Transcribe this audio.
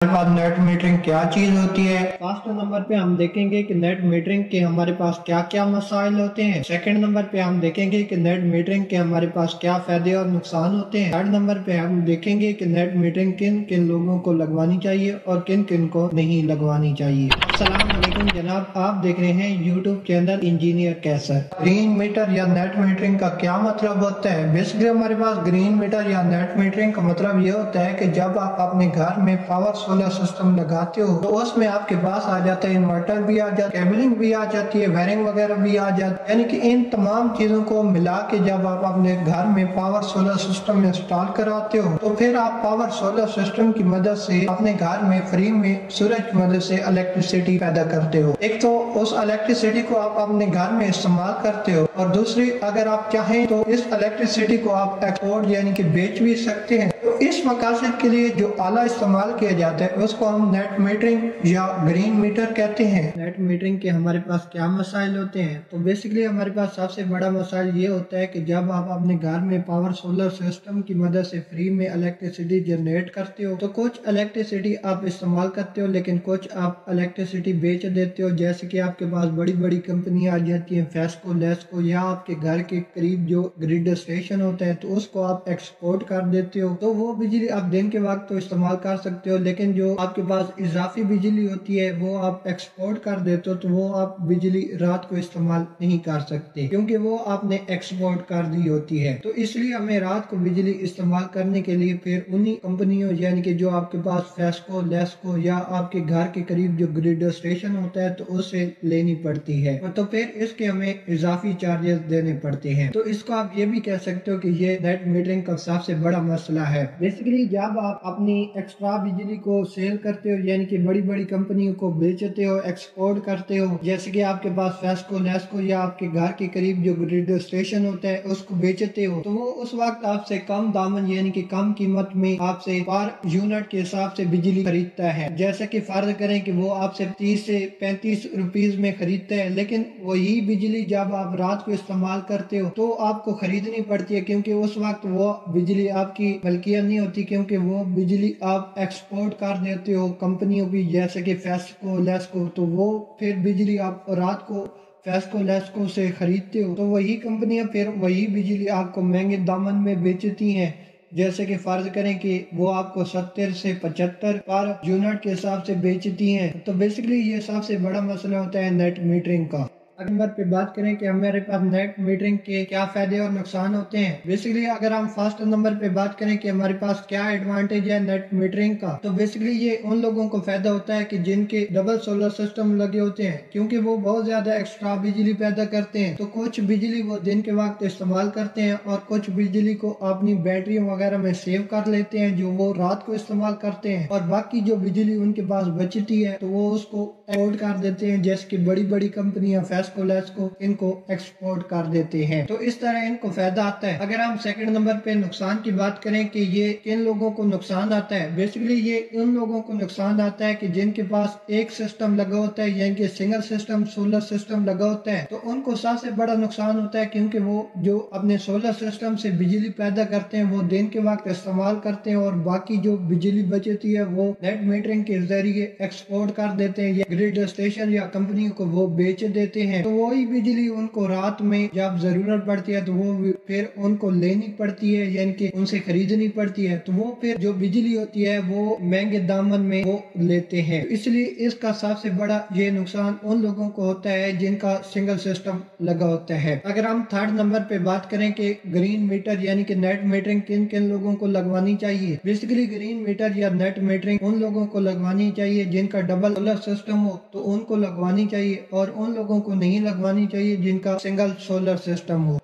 हमारे पास net metering क्या चीज होती है। फर्स्ट नंबर पे हम देखेंगे कि नेट मीटरिंग के हमारे पास क्या क्या मसाइल होते हैं। सेकंड नंबर पे हम देखेंगे कि नेट मीटरिंग के हमारे पास क्या फायदे और नुकसान होते हैं। थर्ड नंबर पे हम देखेंगे कि नेट मीटरिंग किन किन लोगों को लगवानी चाहिए और किन किन को नहीं लगवानी चाहिए। अस्सलाम वालेकुम जनाब, आप देख रहे हैं यूट्यूब चैनल इंजीनियर कैसर। ग्रीन मीटर या नेट मीटरिंग का क्या मतलब होता है। बेसिकली हमारे पास ग्रीन मीटर या नेट मीटरिंग का मतलब ये होता है कि जब आप अपने घर में पावर सोलर सिस्टम लगाते हो तो उसमें आपके पास आ जाता है इन्वर्टर भी आ जाता है, केबलिंग भी आ जाती है, वायरिंग वगैरह भी आ जाती है। यानी कि इन तमाम चीजों को मिला के जब आप अपने घर में पावर सोलर सिस्टम इंस्टॉल कराते हो तो फिर आप पावर सोलर सिस्टम की मदद से अपने घर में फ्री में सूरज की मदद से इलेक्ट्रिसिटी पैदा करते हो। एक तो उस इलेक्ट्रिसिटी को आप अपने घर में इस्तेमाल करते हो और दूसरी अगर आप चाहें तो इस इलेक्ट्रिसिटी को आप एक्सपोर्ट यानी कि बेच भी सकते हैं। तो इस मकासद के लिए जो आला इस्तेमाल किया जाता है उसको हम नेट मीटरिंग या ग्रीन मीटर कहते हैं। नेट मीटरिंग के हमारे पास क्या मसाइल होते हैं, तो बेसिकली हमारे पास सबसे बड़ा मसाइल ये होता है कि जब आप अपने घर में पावर सोलर सिस्टम की मदद से फ्री में इलेक्ट्रिसिटी जनरेट करते हो तो कुछ इलेक्ट्रिसिटी आप इस्तेमाल करते हो लेकिन कुछ आप इलेक्ट्रिसिटी बेच देते हो। जैसे कि आपके पास बड़ी बड़ी कंपनियां आ जाती हैं, फेस्को, लेस्को, या आपके घर के करीब जो ग्रिड स्टेशन होता है तो उसको आप एक्सपोर्ट कर देते हो। तो वो बिजली आप दिन के वक्त तो इस्तेमाल कर सकते हो लेकिन जो आपके पास इजाफी बिजली होती है वो आप एक्सपोर्ट कर देते हो तो वो आप बिजली रात को इस्तेमाल नहीं कर सकते क्योंकि वो आपने एक्सपोर्ट कर दी होती है। तो इसलिए हमें रात को बिजली इस्तेमाल करने के लिए फिर उन्हीं कंपनियों यानी कि जो आपके पास फेस्को, लेस्को या आपके घर के करीब जो ग्रिड स्टेशन होता है तो उससे लेनी पड़ती है। तो फिर इसके हमें इजाफी चार्जेस देने पड़ते हैं। तो इसको आप ये भी कह सकते हो कि ये नेट मीटरिंग का सबसे बड़ा मसला है। बेसिकली जब आप अपनी एक्स्ट्रा बिजली को सेल करते हो यानी कि बड़ी बड़ी कंपनियों को बेचते हो, एक्सपोर्ट करते हो, जैसे कि आपके पास फेस्को, लेस्को या आपके घर के करीब जो ग्रिड स्टेशन होता है उसको बेचते हो तो वो उस वक्त आपसे कम दामन यानी कि कम कीमत में आपसे पर यूनिट के हिसाब से बिजली खरीदता है। जैसे कि फर्ज करें कि वो आपसे 30 से 35 रुपीज में खरीदता है लेकिन वही बिजली जब आप रात को इस्तेमाल करते हो तो आपको खरीदनी पड़ती है क्योंकि उस वक्त वो बिजली आपकी मलकियत नहीं होती क्योंकि वो बिजली आप एक्सपोर्ट कर देते हो कंपनियों की जैसे कि फेस्को, लेस्को। तो वो फिर बिजली आप रात को फेस्को, लेस्को से खरीदते हो तो वही कंपनियां फिर वही बिजली आपको महंगे दामन में बेचती हैं। जैसे कि फर्ज करें कि वो आपको 70 से 75 पर यूनिट के हिसाब से बेचती हैं। तो बेसिकली ये सबसे बड़ा मसला होता है नेट मीटरिंग का। अगले नंबर पे बात करें कि हमारे पास नेट मीटरिंग के क्या फायदे और नुकसान होते हैं। बेसिकली अगर हम फर्स्ट नंबर पे बात करें कि हमारे पास क्या एडवांटेज है नेट मीटरिंग का, तो बेसिकली ये उन लोगों को फायदा होता है कि जिनके डबल सोलर सिस्टम लगे होते हैं क्योंकि वो बहुत ज्यादा एक्स्ट्रा बिजली पैदा करते हैं। तो कुछ बिजली वो दिन के वक्त इस्तेमाल करते हैं और कुछ बिजली को अपनी बैटरी वगैरह में सेव कर लेते हैं जो वो रात को इस्तेमाल करते हैं और बाकी जो बिजली उनके पास बचती है तो वो उसको एक्सपोर्ट कर देते हैं। जैसे कि बड़ी बड़ी कंपनियां फेस्को, लेस्को इनको एक्सपोर्ट कर देते हैं। तो इस तरह इनको फायदा आता है। अगर हम सेकंड नंबर पे नुकसान की बात करें कि ये किन लोगों को नुकसान आता है, बेसिकली ये उन लोगों को नुकसान आता है कि जिनके पास एक सिस्टम लगा होता है यानी कि सिंगल सिस्टम सोलर सिस्टम लगा होता है तो उनको सबसे बड़ा नुकसान होता है क्योंकि वो जो अपने सोलर सिस्टम से बिजली पैदा करते हैं वो दिन के वक्त इस्तेमाल करते हैं और बाकी जो बिजली बचती है वो नेट मीटरिंग के जरिए एक्सपोर्ट कर देते हैं या ग्रिड स्टेशन या कंपनियों को वो बेच देते हैं। तो वही बिजली उनको रात में जब जरूरत पड़ती है तो वो फिर उनको लेनी पड़ती है यानी कि उनसे खरीदनी पड़ती है। तो वो फिर जो बिजली होती है वो महंगे दामन में वो लेते हैं। तो इसलिए इसका सबसे बड़ा ये नुकसान उन लोगों को होता है जिनका सिंगल सिस्टम लगा होता है। अगर हम थर्ड नंबर पे बात करें कि ग्रीन मीटर यानी कि नेट मीटरिंग किन किन लोगों को लगवानी चाहिए, बेसिकली ग्रीन मीटर या नेट मीटरिंग उन लोगों को लगवानी चाहिए जिनका डबल सोलर सिस्टम हो तो उनको लगवानी चाहिए और उन लोगों को नहीं लगवानी चाहिए जिनका सिंगल सोलर सिस्टम हो।